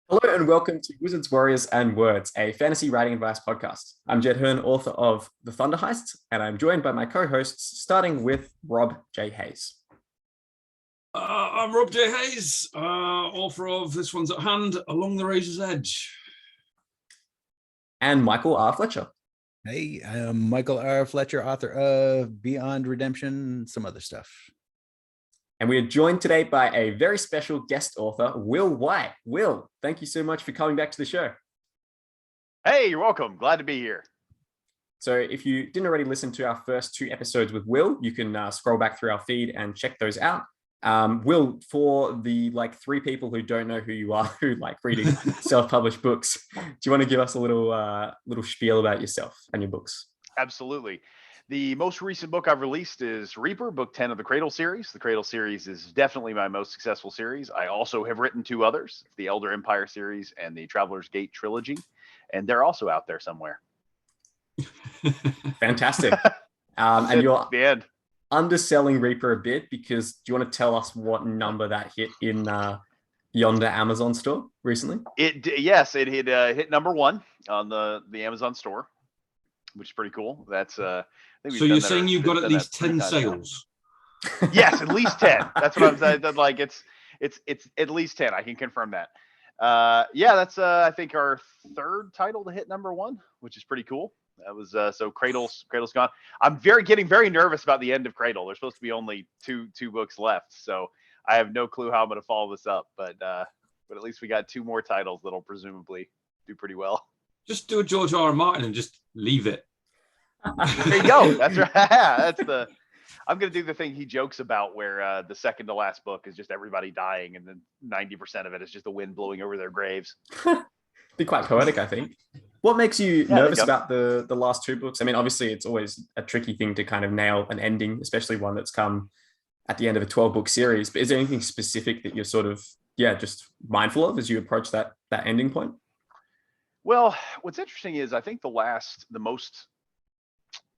Hello and welcome to Wizards, Warriors, and Words, a fantasy writing advice podcast. I'm Jed Herne, author of The Thunder Heist, and I'm joined by my co-hosts, starting with Rob J. Hayes. I'm Rob J. Hayes, author of This One's at Hand, Along the Razor's Edge. And Michael R. Fletcher. Hey, I'm Michael R. Fletcher, author of Beyond Redemption and some other stuff. And we are joined today by a very special guest author, Will Wight. Will, thank you so much for coming back to the show. Hey, you're welcome. Glad to be here. So if you didn't already listen to our first two episodes with Will, you can scroll back through our feed and check those out. Will, for the three people who don't know who you are, who like reading self-published books, do you want to give us a little spiel about yourself and your books? Absolutely. The most recent book I've released is Reaper, book 10 of the Cradle series. The Cradle series is definitely my most successful series. I also have written two others, the Elder Empire series and the Traveler's Gate trilogy, and they're also out there somewhere. Fantastic. And you're the end. Underselling Reaper a bit because do you want to tell us what number that hit in yonder Amazon store recently? It hit number one on the Amazon store, which is pretty cool. That's I think So you're saying you've got at least 10 sales? Yes, at least 10. That's what I'm saying. Like it's at least 10. I can confirm that. That's I think our third title to hit number one, which is pretty cool. That was so Cradle's gone. I'm getting very nervous about the end of Cradle. There's supposed to be only two books left, so I have no clue how I'm going to follow this up. But at least we got two more titles that'll presumably do pretty well. Just do a George R. R. Martin and just leave it. There you go. That's right. I'm going to do the thing he jokes about where the second to last book is just everybody dying and then 90% of it is just the wind blowing over their graves. Be quite poetic, I think. What makes you nervous about the last two books? I mean, obviously it's always a tricky thing to kind of nail an ending, especially one that's come at the end of a 12-book series. But is there anything specific that you're sort of, just mindful of as you approach that ending point? Well, what's interesting is I think the most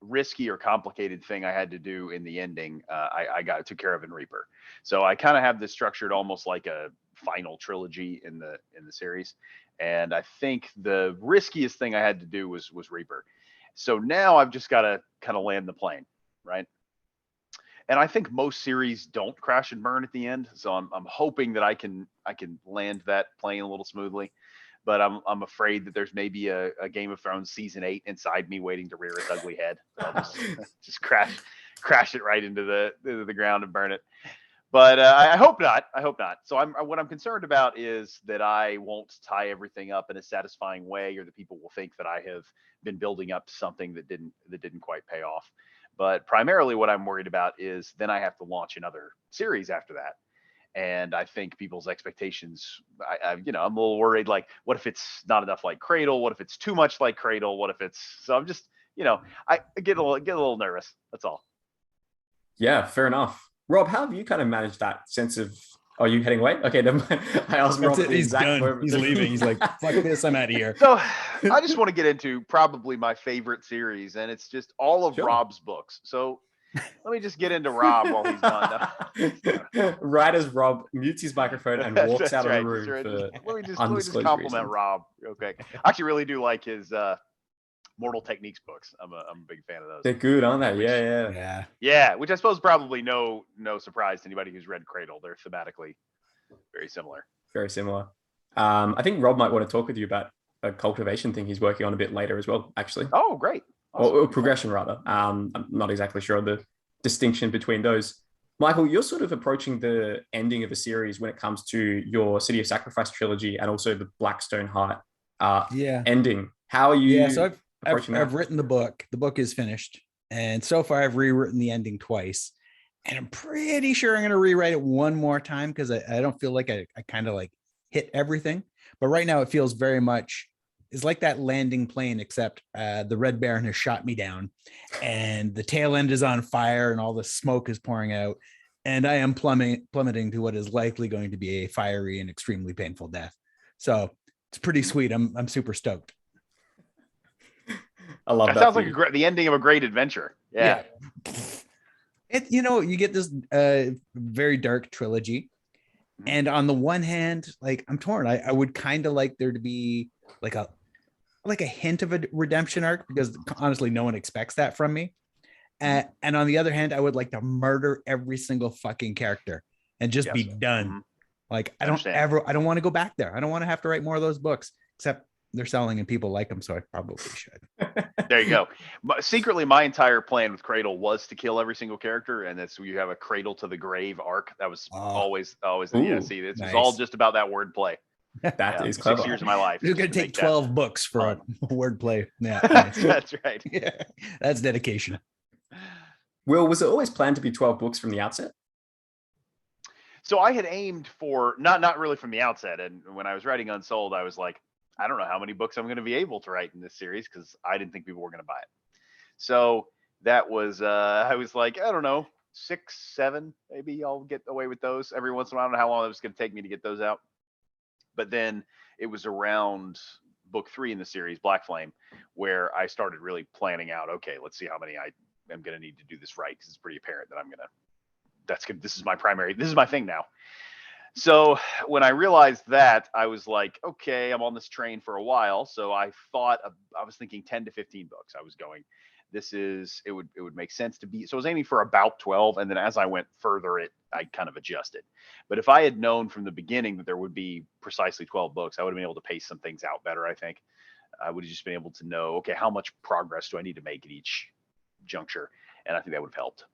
risky or complicated thing I had to do in the ending, I took care of in Reaper. So I kind of have this structured almost like a final trilogy in the series. And I think the riskiest thing I had to do was Reaper. So now I've just got to kind of land the plane, right? And I think most series don't crash and burn at the end. So I'm hoping that I can land that plane a little smoothly. But I'm afraid that there's maybe a Game of Thrones season 8 inside me waiting to rear its ugly head. I'll just crash it right into the ground and burn it. But I hope not. So what I'm concerned about is that I won't tie everything up in a satisfying way, or that people will think that I have been building up to something that didn't quite pay off. But primarily what I'm worried about is then I have to launch another series after that. And I think people's expectations, I'm a little worried, like, what if it's not enough like Cradle? What if it's too much like Cradle? What if so I'm just, I get a little nervous. That's all. Yeah, fair enough. Rob, how have you kind of managed that sense of, are you heading away? Okay, never mind. I asked Rob. He's done. He's leaving. He's like, fuck this, I'm out of here. So I just want to get into probably my favorite series, and it's just all of Rob's books. So let me just get into Rob while he's done. Right as Rob mutes his microphone and walks out of the room. Let me just compliment reasons. Rob. Okay, I actually really do like his Mortal Techniques books. I'm a big fan of those. They're good, aren't they? Yeah. Which I suppose probably no surprise to anybody who's read Cradle. They're thematically very similar. Very similar. I think Rob might want to talk with you about a cultivation thing he's working on a bit later as well, actually. Oh, great. Awesome. Or progression, rather. I'm not exactly sure of the distinction between those. Michael, you're sort of approaching the ending of a series when it comes to your City of Sacrifice trilogy and also the Blackstone Heart ending. How are you? Yeah, so I've written the book. The book is finished. And so far I've rewritten the ending twice. And I'm pretty sure I'm going to rewrite it one more time because I don't feel like I kind of like hit everything. But right now it feels very much is like that landing plane, except the Red Baron has shot me down and the tail end is on fire and all the smoke is pouring out. And I am plummeting to what is likely going to be a fiery and extremely painful death. So it's pretty sweet. I'm super stoked. I love that. Sounds like the ending of a great adventure. Yeah. You get this very dark trilogy. And on the one hand, like I'm torn. I would kind of like there to be like a hint of a redemption arc, because honestly, no one expects that from me. And on the other hand, I would like to murder every single fucking character and just be done. Like I don't want to go back there. I don't want to have to write more of those books, except they're selling and people like them, so I probably should. There you go. Secretly, my entire plan with Cradle was to kill every single character, and that's you have a Cradle to the Grave arc. That was always. Ooh, See, it's nice. all just about that wordplay. That is clever. 6 years of my life. It's going to take 12 books for a wordplay. Yeah, that's right. Yeah, that's dedication. Will, was it always planned to be 12 books from the outset? So I had aimed for not really from the outset, and when I was writing Unsold, I was like, I don't know how many books I'm going to be able to write in this series, because I didn't think people were going to buy it. So that was I was like, I don't know, 6, 7, maybe I'll get away with those every once in a while. I don't know how long it was going to take me to get those out. But then it was around book 3 in the series, Black Flame, where I started really planning out, okay, let's see how many I am going to need to do this right, because it's pretty apparent that I'm going to, this is my thing now. So when I realized that, I was like, okay, I'm on this train for a while. So I was thinking 10 to 15 books. I was going, it would make sense to be. So I was aiming for about 12. And then as I went further, I kind of adjusted. But if I had known from the beginning that there would be precisely 12 books, I would have been able to pace some things out better, I think. I would have just been able to know, okay, how much progress do I need to make at each juncture? And I think that would have helped.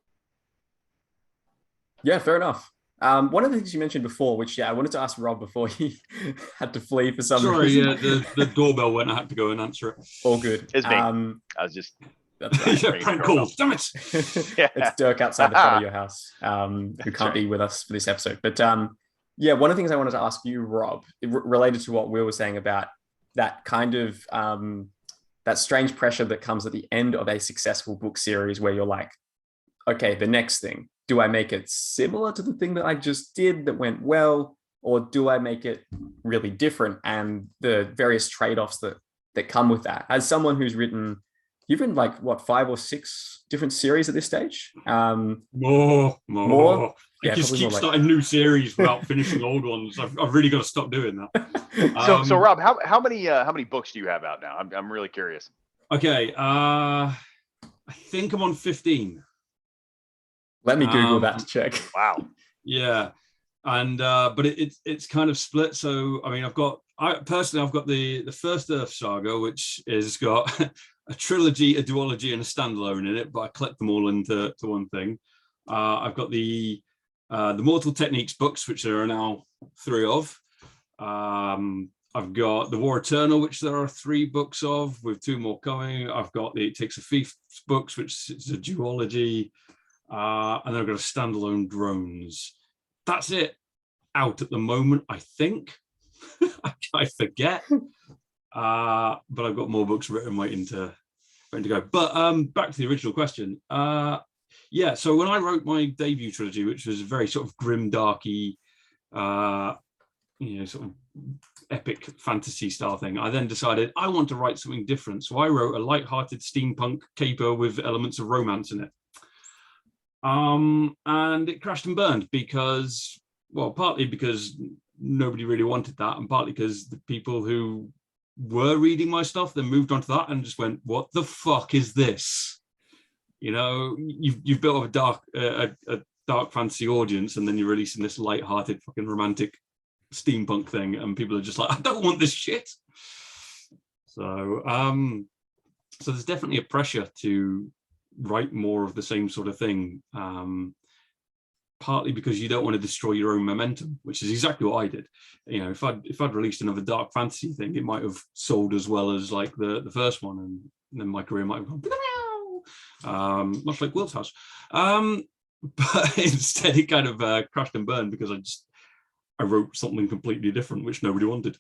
Yeah, fair enough. One of the things you mentioned before, which I wanted to ask Rob before he had to flee for some reason. Sorry, the doorbell went. I had to go and answer it. All good. It's me. I was just. That's right. Prank call. Damn it. Yeah. It's Dirk outside the front of your house, who can't be with us for this episode. But yeah, one of the things I wanted to ask you, Rob, related to what Will was saying about that kind of that strange pressure that comes at the end of a successful book series, where you're like, okay, the next thing. Do I make it similar to the thing that I just did that went well, or do I make it really different? And the various trade-offs that come with that. As someone who's written, you've written like what, 5 or 6 different series at this stage? More. Yeah, I just keep starting new series without finishing old ones. I've really got to stop doing that. So Rob, how many books do you have out now? I'm really curious. Okay, I think I'm on 15. Let me Google that to check. Wow. Yeah, and but it's kind of split. So I mean, I've got the First Earth saga, which has got a trilogy, a duology, and a standalone in it. But I collect them all into one thing. I've got the Mortal Techniques books, which there are now 3 of. I've got the War Eternal, which there are 3 books of, with 2 more coming. I've got the It Takes a Thief books, which is a duology. And then I've got a standalone Drones. That's it out at the moment, I think. I forget. But I've got more books written waiting to go. But back to the original question. Yeah, so when I wrote my debut trilogy, which was a very sort of grim, darky, sort of epic fantasy style thing, I then decided I want to write something different. So I wrote a light-hearted steampunk caper with elements of romance in it. And it crashed and burned because, well, partly because nobody really wanted that, and partly because the people who were reading my stuff then moved on to that and just went, "What the fuck is this?" You know, you've built up a dark fantasy audience, and then you're releasing this light-hearted fucking romantic steampunk thing, and people are just like, "I don't want this shit." So, so there's definitely a pressure to write more of the same sort of thing, partly because you don't want to destroy your own momentum, which is exactly what I did. You know, if I'd released another dark fantasy thing, it might have sold as well as like the first one, and then my career might have gone much like Will's house. But instead it kind of crashed and burned because I wrote something completely different which nobody wanted.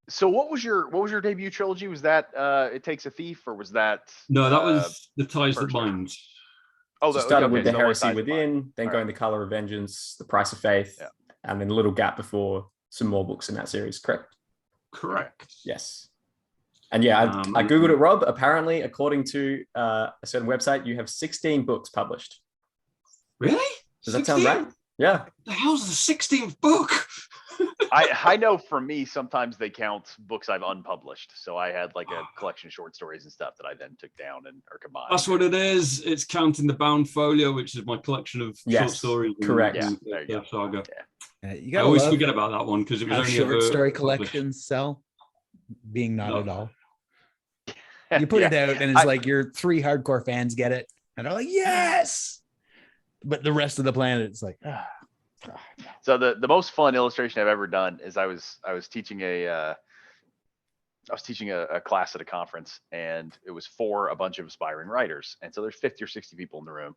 So what was your debut trilogy? Was that It Takes a Thief, or was that? No, that was The Ties That Bind. Oh, started with The Heresy Within, then going The Color of Vengeance, The Price of Faith, and then a little gap before some more books in that series. Correct? Correct. Yes. And yeah, I googled it, Rob. Apparently, according to a certain website, you have 16 books published. Really? Does that sound right? Yeah. The hell's the 16th book? I know for me, sometimes they count books I've unpublished. So I had like a collection of short stories and stuff that I then took down and or combined. That's what it is. It's counting the bound folio, which is my collection of short stories. Correct. Yeah, there you go. Saga. You I gotta always love forget about that one because it was how only short ever story published. collections sell, being not at all. Yeah. You put it out and it's like your 3 hardcore fans get it and they're like, yes. But the rest of the planet, it's like, ah. So the most fun illustration I've ever done is I was teaching a class at a conference, and it was for a bunch of aspiring writers. And so there's 50 or 60 people in the room,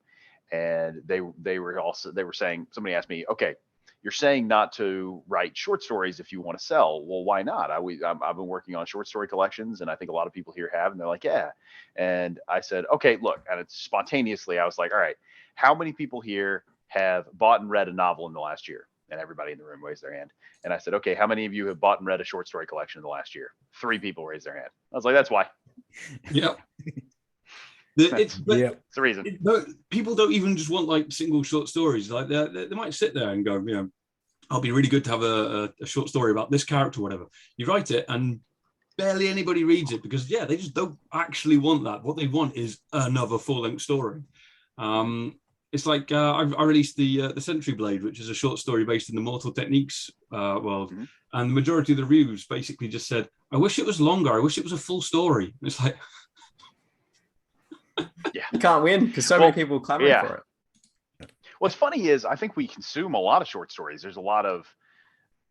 and they were saying, somebody asked me, okay, you're saying not to write short stories if you want to sell. Well, why not? I've been working on short story collections, and I think a lot of people here have, and they're like, yeah. And I said, okay, look, and it's spontaneously, I was like, all right, how many people here have bought and read a novel in the last year? And everybody in the room raised their hand. And I said, okay, how many of you have bought and read a short story collection in the last year? 3 people raised their hand. I was like, that's why. Yep. It's the reason. People don't even just want like single short stories. Like they might sit there and go, you know, I'll be really good to have a short story about this character or whatever. You write it and barely anybody reads it because, yeah, they just don't actually want that. What they want is another full-length story. It's like I released the Sentry Blade, which is a short story based in the Mortal Techniques world. Mm-hmm. And the majority of the reviews basically just said, I wish it was longer. I wish it was a full story. And it's like... yeah, you can't win because so many people clamoring for it. What's funny is I think we consume a lot of short stories. There's a lot of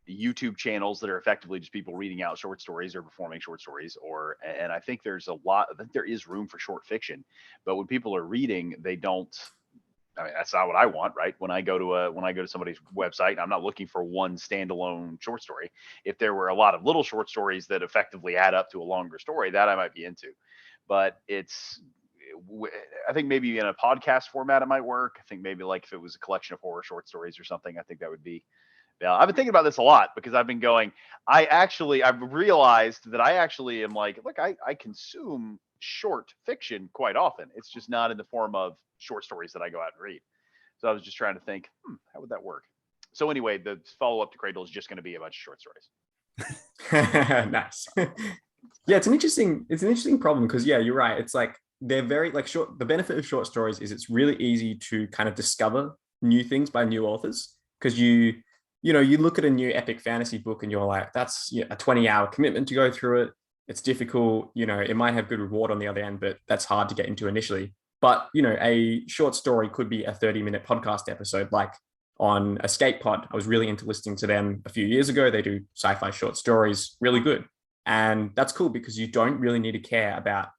YouTube channels that are effectively just people reading out short stories or performing short stories, and I think there is room for short fiction. But when people are reading, they don't... I mean, that's not what I want, right? When I go to somebody's website, I'm not looking for one standalone short story. If there were a lot of little short stories that effectively add up to a longer story, that I might be into. But I think maybe in a podcast format it might work. I think maybe like if it was a collection of horror short stories or something, I think that would be. Yeah, I've been thinking about this a lot because I've been going. I've realized that I actually am like, look, I consume short fiction quite often. It's just not in the form of short stories that I go out and read. So I was just trying to think, how would that work? So anyway, the follow-up to Cradle is just going to be a bunch of short stories. Nice. Yeah, it's an interesting problem because you're right. It's like they're very like short. The benefit of short stories is it's really easy to kind of discover new things by new authors because you look at a new epic fantasy book and you're like, that's a 20-hour commitment to go through it. It's difficult, it might have good reward on the other end, but that's hard to get into initially. But, a short story could be a 30-minute podcast episode, like on Escape Pod. I was really into listening to them a few years ago. They do sci-fi short stories, really good. And that's cool because you don't really need to care about,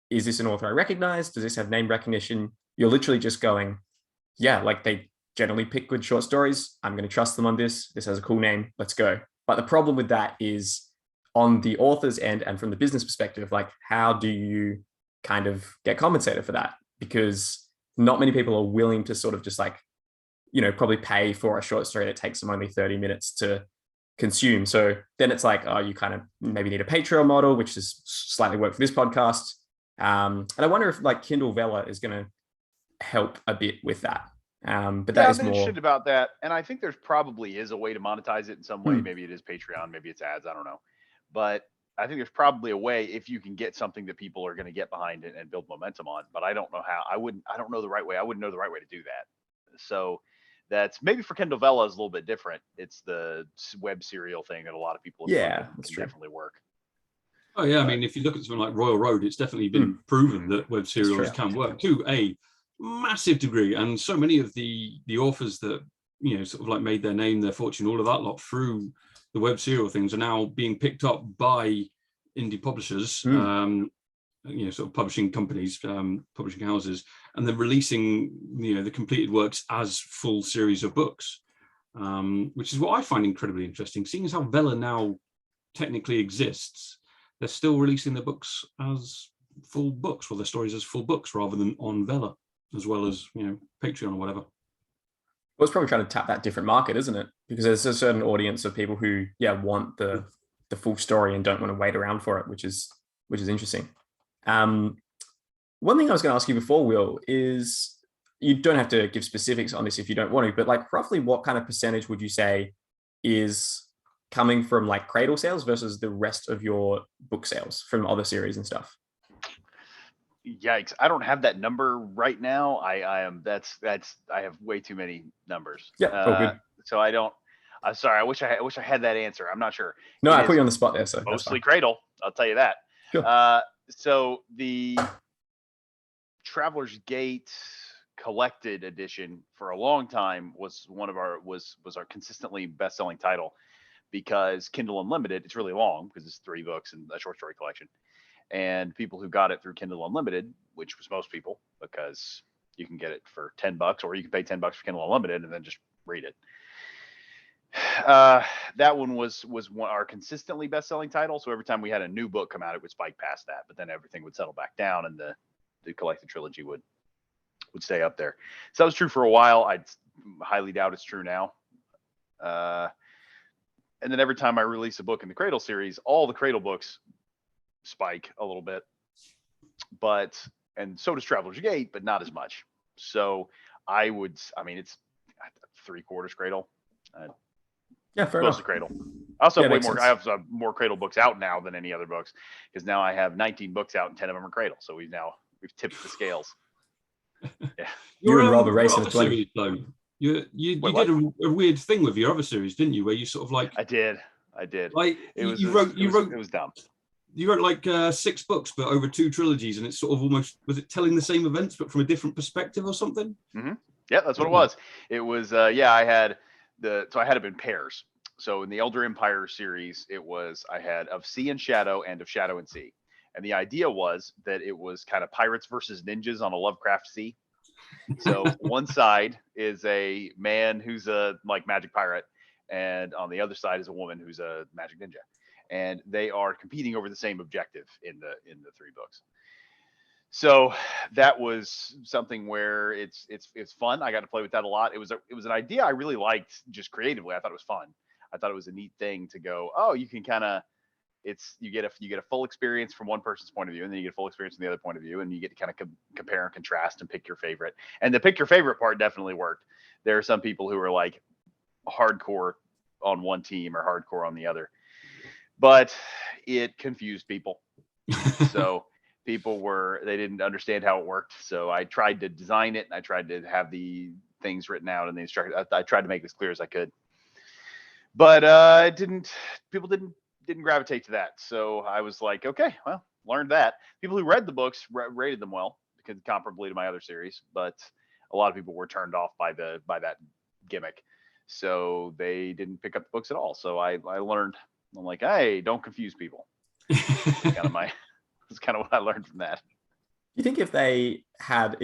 is this an author I recognize? Does this have name recognition? You're literally just going, yeah, like they generally pick good short stories. I'm going to trust them on this. This has a cool name. Let's go. But the problem with that is, on the author's end and from the business perspective, like how do you kind of get compensated for that? Because not many people are willing to sort of just like, probably pay for a short story that takes them only 30 minutes to consume. So then it's like, oh, you kind of maybe need a Patreon model, which is slightly work for this podcast. And I wonder if like Kindle Vella is going to help a bit with that. But that is I've been more interested about that. And I think there's probably is a way to monetize it in some way. Maybe it is Patreon, maybe it's ads. I don't know. But I think there's probably a way if you can get something that people are going to get behind it and build momentum on. But I don't know how. I don't know the right way. I wouldn't know the right way to do that. So that's maybe for Kindle Vella is a little bit different. It's the web serial thing that a lot of people have can definitely work. Oh yeah, I mean, if you look at something like Royal Road, it's definitely been proven that web serials can work to a massive degree, and so many of the authors that sort of like made their name, their fortune, all of that lot through the web serial things are now being picked up by indie publishers, sort of publishing companies, publishing houses, and then releasing the completed works as full series of books, which is what I find incredibly interesting. Seeing as how Vella now technically exists, they're still releasing the books as full books, or their stories as full books, rather than on Vella, as well as Patreon or whatever. Well, it's probably trying to tap that different market, isn't it? Because there's a certain audience of people who, want the full story and don't want to wait around for it, which is interesting. One thing I was going to ask you before, Will, is you don't have to give specifics on this if you don't want to, but like roughly what kind of percentage would you say is coming from like Cradle sales versus the rest of your book sales from other series and stuff? Yikes! I don't have that number right now. I am I have way too many numbers. Yeah, all good. So I don't. I'm sorry. I wish I had that answer. I'm not sure. No, It I put is you on the spot there, so that's mostly fine. Cradle. I'll tell you that. Sure. So the Traveler's Gate collected edition for a long time was our consistently best-selling title, because Kindle Unlimited, it's really long because it's 3 books and a short story collection. And people who got it through Kindle Unlimited, which was most people, because you can get it for $10 or you can pay $10 for Kindle Unlimited and then just read it. That one was our consistently best-selling title. So every time we had a new book come out, it would spike past that, but then everything would settle back down and the collected trilogy would stay up there. So that was true for a while. I highly doubt it's true now. And then every time I release a book in the Cradle series, all the Cradle books spike a little bit, and so does Traveler's Gate, but not as much. So it's 3/4 Cradle. Yeah, fair Mostly enough. Cradle. I also have Yeah, way makes more. sense. I have more Cradle books out now than any other books, because now I have 19 books out and 10 of them are Cradle. So we've tipped the scales. Yeah. You and Rob are your racing other at 20. series, though, you Wait, did a weird thing with your other series, didn't you? Where you sort of like I did. like It was you it was dumb. wrote like 6 books, but over 2 trilogies, and it's sort of almost, was it telling the same events but from a different perspective or something? Mm-hmm. Yeah, that's what it was. It was I had it in pairs. So in the Elder Empire series, I had Of Sea and Shadow and Of Shadow and Sea. And the idea was that it was kind of pirates versus ninjas on a Lovecraft sea. So one side is a man who's a like magic pirate, and on the other side is a woman who's a magic ninja. And they are competing over the same objective in the 3 books. So that was something where it's fun. I got to play with that a lot. It was an idea I really liked just creatively. I thought it was fun. I thought it was a neat thing to go, oh, you can kind of, you get a full experience from one person's point of view, and then you get a full experience from the other point of view, and you get to kind of compare and contrast and pick your favorite. And the pick your favorite part definitely worked. There are some people who are like hardcore on one team or hardcore on the other, but it confused people. So they didn't understand how it worked. So I tried to design it, and I tried to have the things written out and the instructions. I tried to make it as clear as I could, but people didn't gravitate to that. So I was like, okay, well, learned that. People who read the books rated them well, because comparably to my other series, but a lot of people were turned off by that gimmick. So they didn't pick up the books at all. So I learned, I'm like, hey, don't confuse people. That's kind of what I learned from that. You think if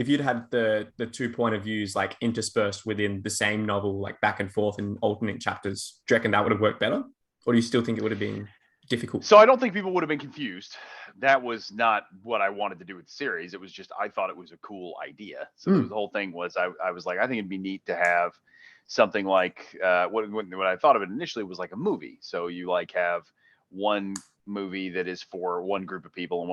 you'd had the 2 point of views like interspersed within the same novel, like back and forth in alternate chapters, do you reckon that would have worked better? Or do you still think it would have been difficult? So I don't think people would have been confused. That was not what I wanted to do with the series. It was just, I thought it was a cool idea. So the whole thing was, I was like, I think it'd be neat to have something like what I thought of it initially was like a movie. So you like have one movie that is for one group of people, and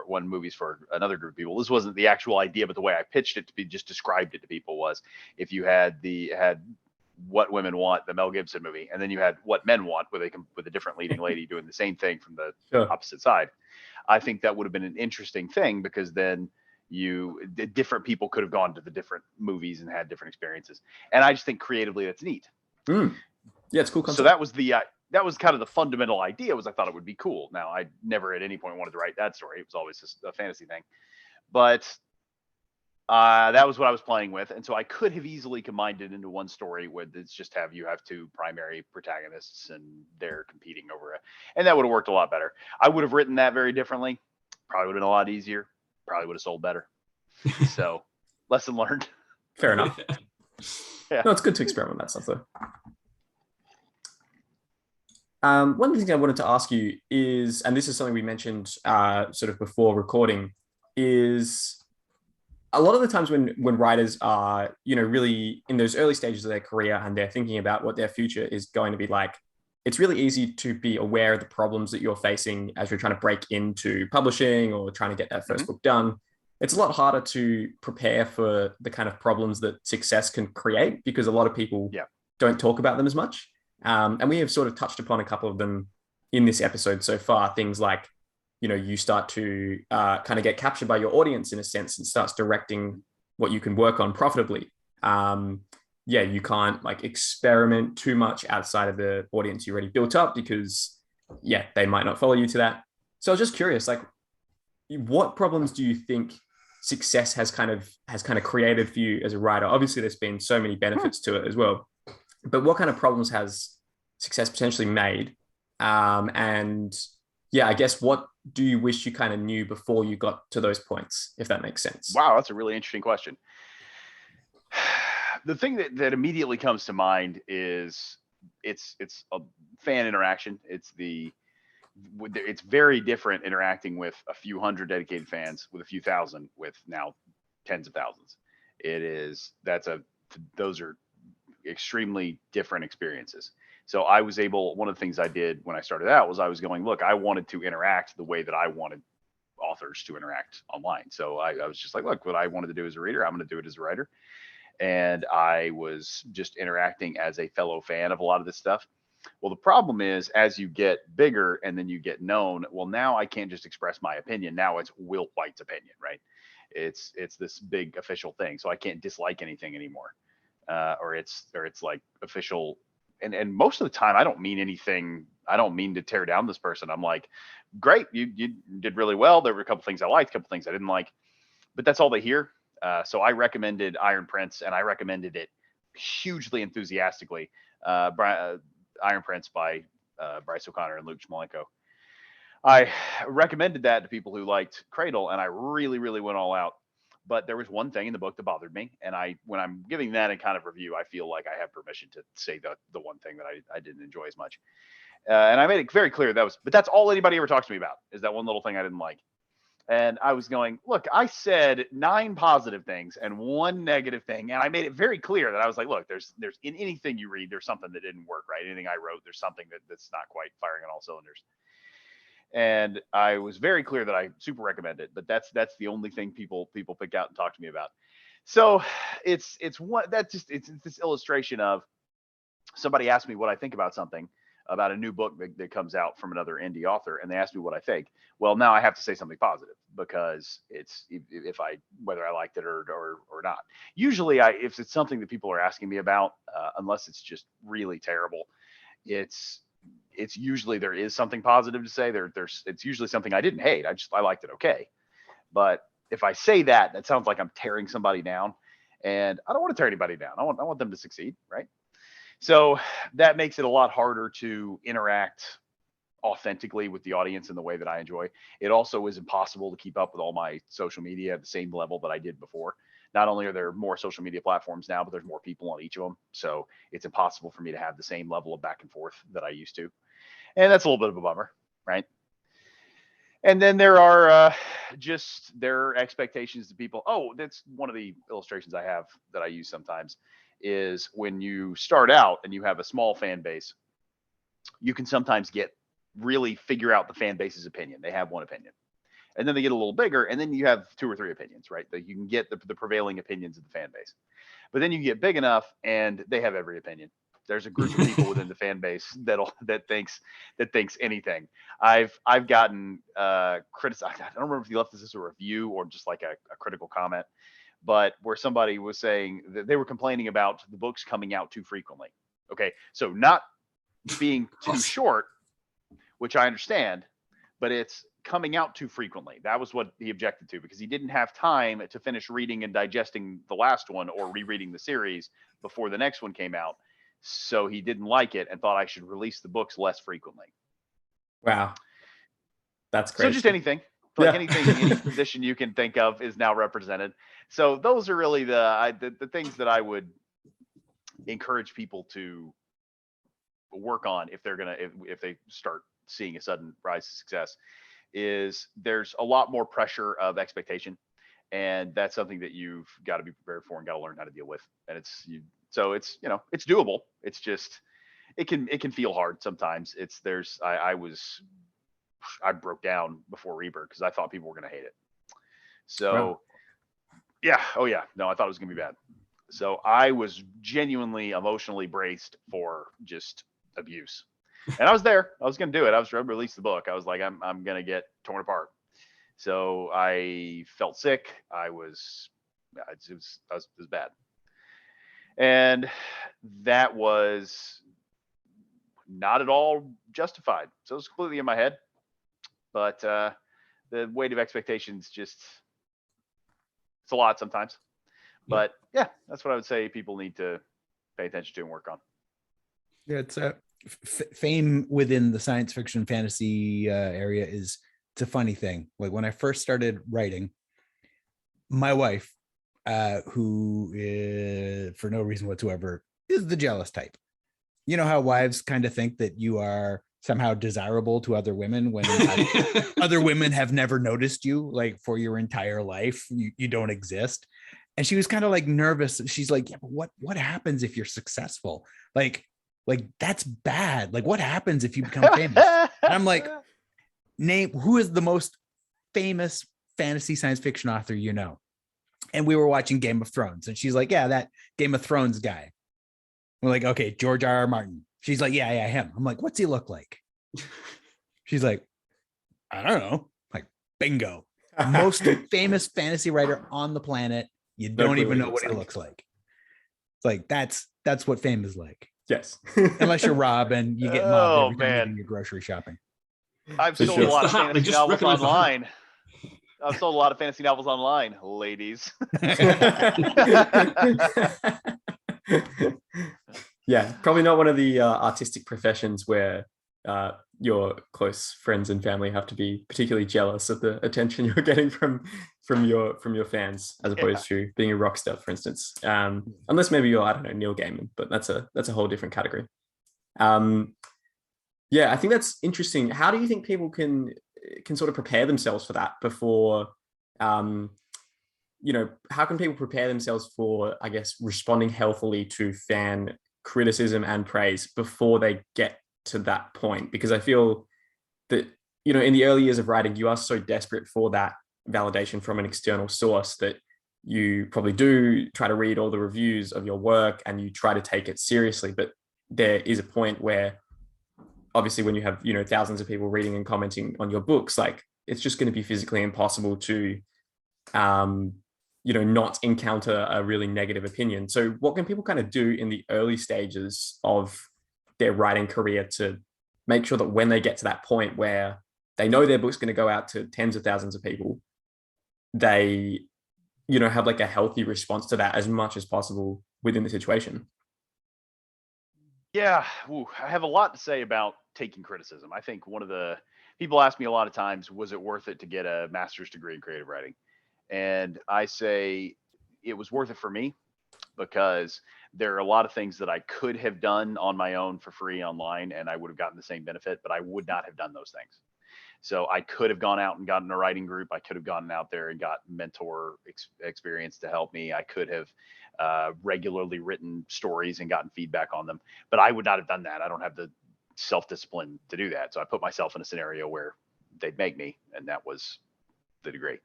one movie's for another group of people. This wasn't the actual idea, but the way I pitched it to be, just described it to people, was if you had What Women Want, the Mel Gibson movie, and then you had What Men Want, with a different leading lady doing the same thing from the opposite side. I think that would have been an interesting thing, because then different people could have gone to the different movies and had different experiences. And I just think creatively that's neat. Yeah, it's a cool concept. So that was kind of the fundamental idea, was I thought it would be cool. Now, I never at any point wanted to write that story. It was always just a fantasy thing. But that was what I was playing with. And so I could have easily combined it into one story where it's just you have 2 primary protagonists and they're competing over it. And that would have worked a lot better. I would have written that very differently. Probably would have been a lot easier. Probably would have sold better. So lesson learned. Fair enough. Yeah. No, it's good to experiment with that stuff though. One thing I wanted to ask you is, and this is something we mentioned sort of before recording, is a lot of the times when writers are, really in those early stages of their career and they're thinking about what their future is going to be like, it's really easy to be aware of the problems that you're facing as you're trying to break into publishing or trying to get that first book done. It's a lot harder to prepare for the kind of problems that success can create, because a lot of people don't talk about them as much. And we have sort of touched upon a couple of them in this episode so far. Things like, you start to kind of get captured by your audience in a sense and starts directing what you can work on profitably. You can't like experiment too much outside of the audience you already built up because, they might not follow you to that. So I was just curious, like, what problems do you think success has kind of created for you as a writer? Obviously, there's been so many benefits to it as well, but what kind of problems has success potentially made? And I guess what do you wish you kind of knew before you got to those points, if that makes sense? Wow, that's a really interesting question. The thing that immediately comes to mind is it's a fan interaction. It's very different interacting with a few hundred dedicated fans with a few thousand with now tens of thousands. Those are extremely different experiences. So one of the things I did when I started out was I was going, look, I wanted to interact the way that I wanted authors to interact online. So I was just like, look, what I wanted to do as a reader, I'm going to do it as a writer. And I was just interacting as a fellow fan of a lot of this stuff. Well, the problem is as you get bigger and then you get known, well, now I can't just express my opinion. Now it's Will Wight's opinion, right? It's this big official thing. So I can't dislike anything anymore. Or it's like official. And most of the time I don't mean anything. I don't mean to tear down this person. I'm like, great, you did really well. There were a couple things I liked, a couple things I didn't like, but that's all they hear. So I recommended Iron Prince, and I recommended it hugely enthusiastically. Iron Prince by Bryce O'Connor and Luke Shmolenko. I recommended that to people who liked Cradle, and I really, really went all out. But there was one thing in the book that bothered me, and when I'm giving that in kind of review, I feel like I have permission to say the one thing that I didn't enjoy as much. And I made it very clear but that's all anybody ever talks to me about is that one little thing I didn't like. And I was going, look, I said 9 positive things and 1 negative thing. And I made it very clear that I was like, look, there's in anything you read, there's something that didn't work, right? Anything I wrote, there's something that's not quite firing on all cylinders. And I was very clear that I super recommend it, but that's the only thing people pick out and talk to me about. So it's this illustration of somebody asked me what I think about something, about a new book that comes out from another indie author, and they asked me what I think. Well, now I have to say something positive because it's whether I liked it or not. Usually, if it's something that people are asking me about, unless it's just really terrible, it's usually there is something positive to say. It's usually something I didn't hate. I liked it okay. But if I say that sounds like I'm tearing somebody down, and I don't want to tear anybody down. I want them to succeed, right? So that makes it a lot harder to interact authentically with the audience in the way that I enjoy. It also is impossible to keep up with all my social media at the same level that I did before. Not only are there more social media platforms now, but there's more people on each of them. So it's impossible for me to have the same level of back and forth that I used to. And that's a little bit of a bummer, right? And then there are expectations to people. Oh, that's one of the illustrations I have that I use sometimes is when you start out and you have a small fan base, you can sometimes really figure out the fan base's opinion. They have one opinion. And then they get a little bigger, and then you have 2 or 3 opinions, right? That you can get the prevailing opinions of the fan base. But then you get big enough, and they have every opinion. There's a group of people within the fan base that thinks anything. I've gotten criticized. I don't remember if you left this as a review or just like a critical comment, but where somebody was saying that they were complaining about the books coming out too frequently. Okay, so not being too short, which I understand, but it's coming out too frequently. That was what he objected to, because he didn't have time to finish reading and digesting the last one or rereading the series before the next one came out. So he didn't like it and thought I should release the books less frequently. Wow. That's crazy. So just anything. Like anything, any position you can think of is now represented. So those are really the things that I would encourage people to work on if they start seeing a sudden rise to success. Is there's a lot more pressure of expectation, and that's something that you've got to be prepared for and got to learn how to deal with. And it's doable. It's just it can feel hard sometimes. I broke down before Rebirth because I thought people were going to hate it. So, wow. Yeah. Oh, yeah. No, I thought it was going to be bad. So I was genuinely emotionally braced for just abuse. And I was there. I was going to do it. I was going to release the book. I was like, I'm going to get torn apart. So I felt sick. It was bad. And that was not at all justified. So it was completely in my head. But the weight of expectations it's a lot sometimes. But yeah, that's what I would say people need to pay attention to and work on. Yeah, it's fame within the science fiction fantasy area it's a funny thing. Like when I first started writing, my wife, who for no reason whatsoever is the jealous type. You know how wives kind of think that you are somehow desirable to other women when other women have never noticed you, like for your entire life, you don't exist. And she was kind of like nervous. She's like, yeah, but what happens if you're successful? Like that's bad. Like what happens if you become famous? And I'm like, name who is the most famous fantasy science fiction author you know? And we were watching Game of Thrones, and she's like, yeah, that Game of Thrones guy. We're like, okay, George R.R. Martin. She's like, yeah, him. I'm like, what's he look like? She's like, I don't know. Like, bingo. Most famous fantasy writer on the planet. You don't even know what he looks like. It's like that's what fame is like. Yes. Unless you're Rob and you get mobbed every time you do your grocery shopping. I've sold a lot of fantasy novels online. I've sold a lot of fantasy novels online, ladies. Yeah, probably not one of the artistic professions where your close friends and family have to be particularly jealous of the attention you're getting from your fans, as opposed to being a rock star, for instance. Unless maybe you're, I don't know, Neil Gaiman, but that's a whole different category. Yeah, I think that's interesting. How do you think people can sort of prepare themselves for that before? How can people prepare themselves for, I guess, responding healthily to fan criticism and praise before they get to that point? Because I feel that, in the early years of writing, you are so desperate for that validation from an external source that you probably do try to read all the reviews of your work and you try to take it seriously. But there is a point where, obviously, when you have, thousands of people reading and commenting on your books, like, it's just going to be physically impossible to, not encounter a really negative opinion. So what can people kind of do in the early stages of their writing career to make sure that when they get to that point where they know their book's going to go out to tens of thousands of people, they, have like a healthy response to that as much as possible within the situation? Yeah, I have a lot to say about taking criticism. I think one of the people ask me a lot of times, was it worth it to get a master's degree in creative writing? And I say it was worth it for me because there are a lot of things that I could have done on my own for free online and I would have gotten the same benefit, but I would not have done those things. So I could have gone out and gotten a writing group. I could have gone out there and got mentor experience to help me. I could have regularly written stories and gotten feedback on them, but I would not have done that. I don't have the self-discipline to do that. So I put myself in a scenario where they'd make me, and that was the degree.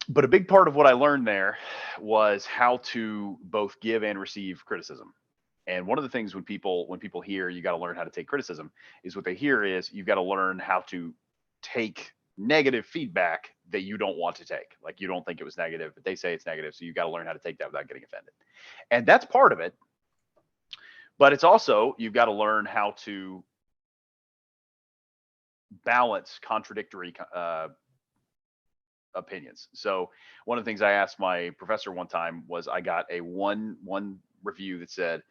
But a big part of what I learned there was how to both give and receive criticism. And one of the things when people hear you got to learn how to take criticism is what they hear is you've got to learn how to take negative feedback that you don't want to take. Like you don't think it was negative, but they say it's negative. So you've got to learn how to take that without getting offended. And that's part of it. But it's also, you've got to learn how to balance contradictory opinions. So one of the things I asked my professor one time was I got a one review that said,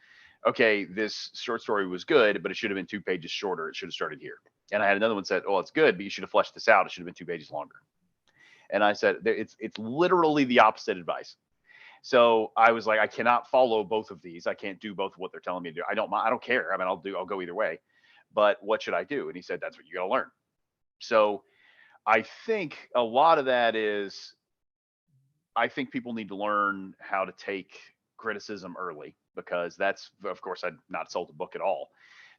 okay, this short story was good, but it should have been 2 pages shorter. It should have started here. And I had another one that said, oh, it's good, but you should have fleshed this out. It should have been 2 pages longer. And I said, it's literally the opposite advice. So I was like, I cannot follow both of these. I can't do both of what they're telling me to do. I don't care. I mean, I'll go either way, but what should I do? And he said, that's what you got to learn. So I think a lot of that is, I think people need to learn how to take criticism early, because that's, of course, I'd not sold a book at all.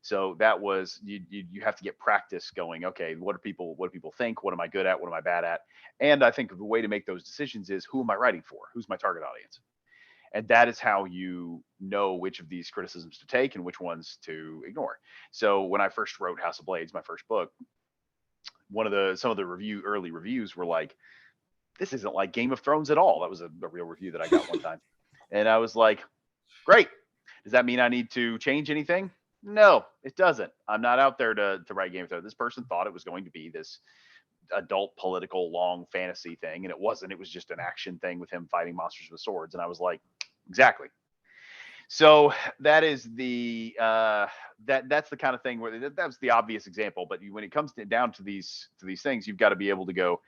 So that was, you have to get practice going. Okay, what do people think? What am I good at? What am I bad at? And I think the way to make those decisions is, who am I writing for? Who's my target audience? And that is how you know which of these criticisms to take and which ones to ignore. So when I first wrote House of Blades, my first book, some of the early reviews were like, this isn't like Game of Thrones at all. That was a real review that I got one time. And I was like, great. Does that mean I need to change anything? No, it doesn't. I'm not out there to write Game of Thrones. This person thought it was going to be this adult political long fantasy thing, and it wasn't. It was just an action thing with him fighting monsters with swords. And I was like, exactly. So that is the that's the kind of thing where that's the obvious example. But when it comes down to these things, you've got to be able to go,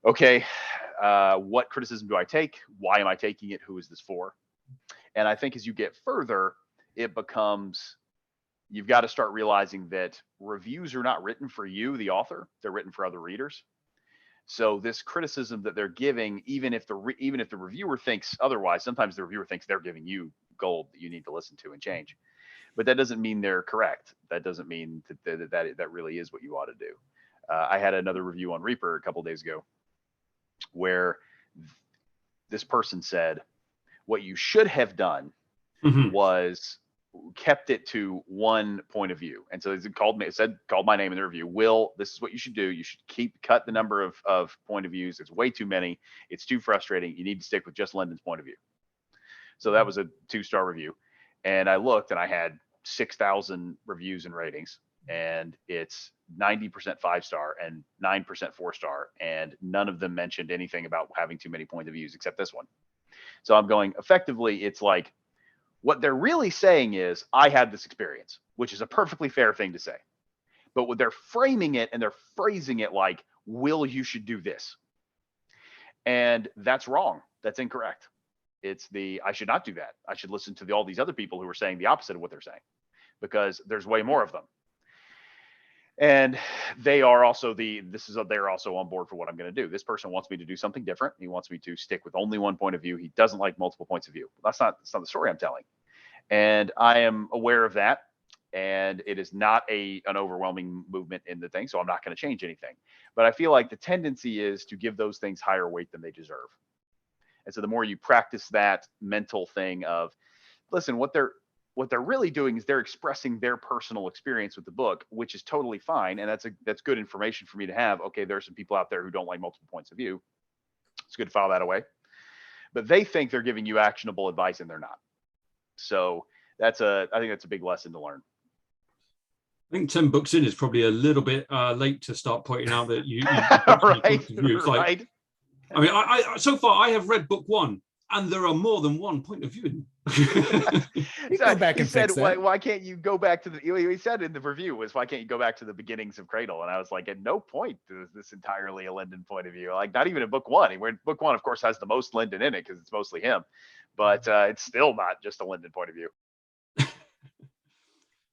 okay, what criticism do I take? Why am I taking it? Who is this for? And I think as you get further, it becomes, you've got to start realizing that reviews are not written for you, the author. They're written for other readers. So this criticism that they're giving, even if the reviewer thinks otherwise, sometimes the reviewer thinks they're giving you gold that you need to listen to and change. But that doesn't mean they're correct. That doesn't mean that really is what you ought to do. I had another review on Reaper a couple of days ago where this person said, what you should have done was kept it to one point of view. And so it called my name in the review. Will, this is what you should do. You should cut the number of point of views. It's way too many. It's too frustrating. You need to stick with just Lyndon's point of view. So that was a 2-star review. And I looked and I had 6,000 reviews and ratings, and it's 90% 5-star and 9% 4-star. And none of them mentioned anything about having too many point of views except this one. So I'm going, effectively, it's like, what they're really saying is, I had this experience, which is a perfectly fair thing to say. But what they're framing it and they're phrasing it like, Will, you should do this. And that's wrong. That's incorrect. It's I should not do that. I should listen to all these other people who are saying the opposite of what they're saying, because there's way more of them. And they're also on board for what I'm going to do. This person wants me to do something different. He wants me to stick with only one point of view. He doesn't like multiple points of view. That's not the story I'm telling. And I am aware of that. And it is not an overwhelming movement in the thing. So I'm not going to change anything. But I feel like the tendency is to give those things higher weight than they deserve. And so the more you practice that mental thing of, listen, what they're really doing is they're expressing their personal experience with the book, which is totally fine. And that's good information for me to have. Okay, there are some people out there who don't like multiple points of view. It's good to file that away. But they think they're giving you actionable advice and they're not. So I think that's a big lesson to learn. I think 10 books in is probably a little bit late to start pointing out that you right. I mean, I so far I have read book 1, and there are more than one point of view. You go back and fix that. Why can't you go back to he said in the review was, why can't you go back to the beginnings of Cradle? And I was like, at no point is this entirely a Lyndon point of view. Like, not even in book 1. Where book 1, of course, has the most Lyndon in it because it's mostly him, but it's still not just a Lyndon point of view.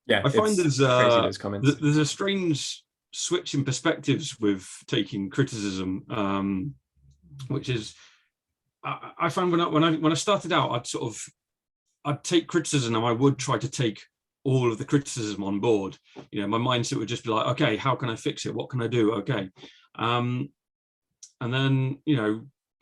Yeah, I find crazy, those comments. there's a strange switch in perspectives with taking criticism, which is I found when I started out, I'd take criticism and I would try to take all of the criticism on board. You know, my mindset would just be like, okay, how can I fix it? What can I do? Okay. And then,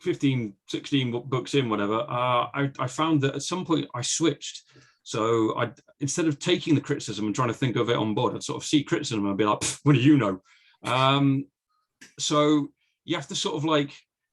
15, 16 books in, whatever, I found that at some point I switched. So instead of taking the criticism and trying to think of it on board, I'd sort of see criticism and I'd be like, what do you know? So you have to sort of like,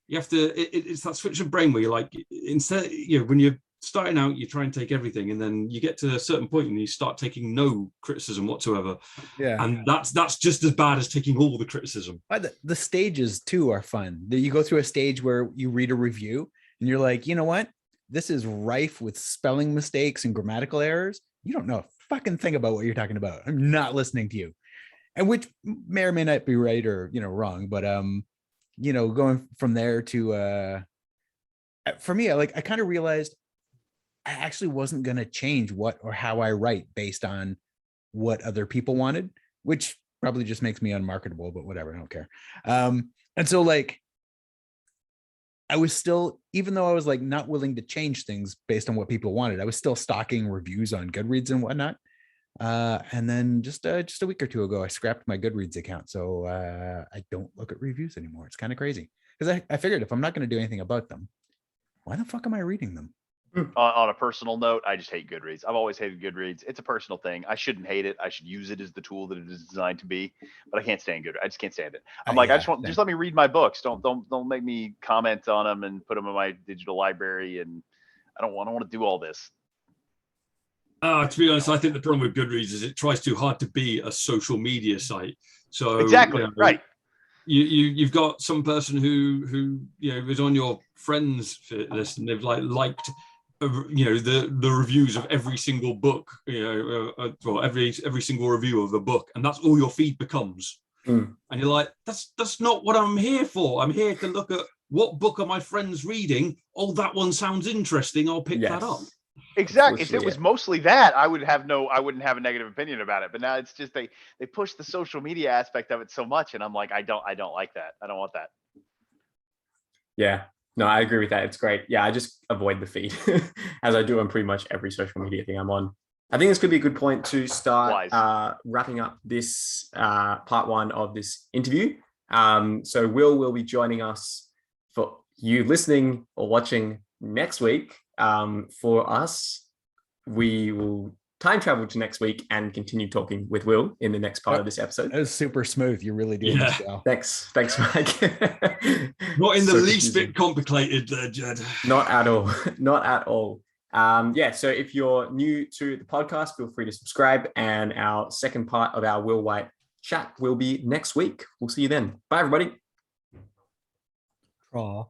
it's that switch of brain where you're like, instead, when you're starting out, you try and take everything, and then you get to a certain point and you start taking no criticism whatsoever. Yeah. And that's just as bad as taking all the criticism. The stages too are fun. You go through a stage where you read a review and you're like, you know what? This is rife with spelling mistakes and grammatical errors. You don't know a fucking thing about what you're talking about. I'm not listening to you. And which may or may not be right or, wrong, but going from there to for me, I kind of realized I actually wasn't going to change what or how I write based on what other people wanted, which probably just makes me unmarketable, but whatever, I don't care. And so I was still, even though I was not willing to change things based on what people wanted, I was still stocking reviews on Goodreads and whatnot. And then just a week or two ago, I scrapped my Goodreads account. So I don't look at reviews anymore. It's kind of crazy because I figured if I'm not going to do anything about them, why the fuck am I reading them? On a personal note, I just hate Goodreads. I've always hated Goodreads. It's a personal thing. I shouldn't hate it. I should use it as the tool that it is designed to be. But I can't stand Goodreads. I just can't stand it. I'm like, I just let me read my books. Don't make me comment on them and put them in my digital library. And I don't want to do all this. To be honest, I think the problem with Goodreads is it tries too hard to be a social media site. So exactly, right. You've got some person who is on your friends list and they've liked the reviews of every single book, or every single review of a book, and that's all your feed becomes. And you're like, that's not what I'm here for. I'm here to look at what book are my friends reading. Oh, that one sounds interesting. I'll pick that up. Exactly. If it was mostly that, I wouldn't have a negative opinion about it. But now it's just they push the social media aspect of it so much, and I'm like, I don't like that. I don't want that. Yeah. No, I agree with that. It's great. Yeah, I just avoid the feed as I do on pretty much every social media thing I'm on. I think this could be a good point to start wrapping up this part one of this interview. So Will be joining us for you listening or watching next week. For us, we will time travel to next week and continue talking with Will in the next part of this episode. That was super smooth. You really did this well. Thanks, Mike. Not in the least bit complicated there, Jed. Not at all. Not at all. So if you're new to the podcast, feel free to subscribe. And our second part of our Will Wight chat will be next week. We'll see you then. Bye, everybody. Aw.